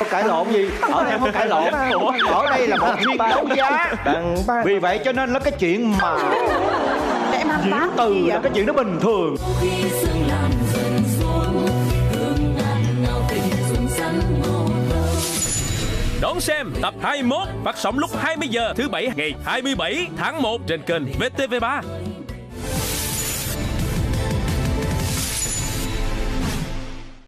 Có cãi lộn gì? Ở đây không có cãi lộn. Ở đây là một phiên đấu giá. Vì vậy cho nên là cái chuyện mà Để em diễn từ là cái chuyện đó bình thường. Đón xem tập 21 phát sóng lúc 20 giờ thứ Bảy ngày 27 tháng 1 trên kênh VTV3.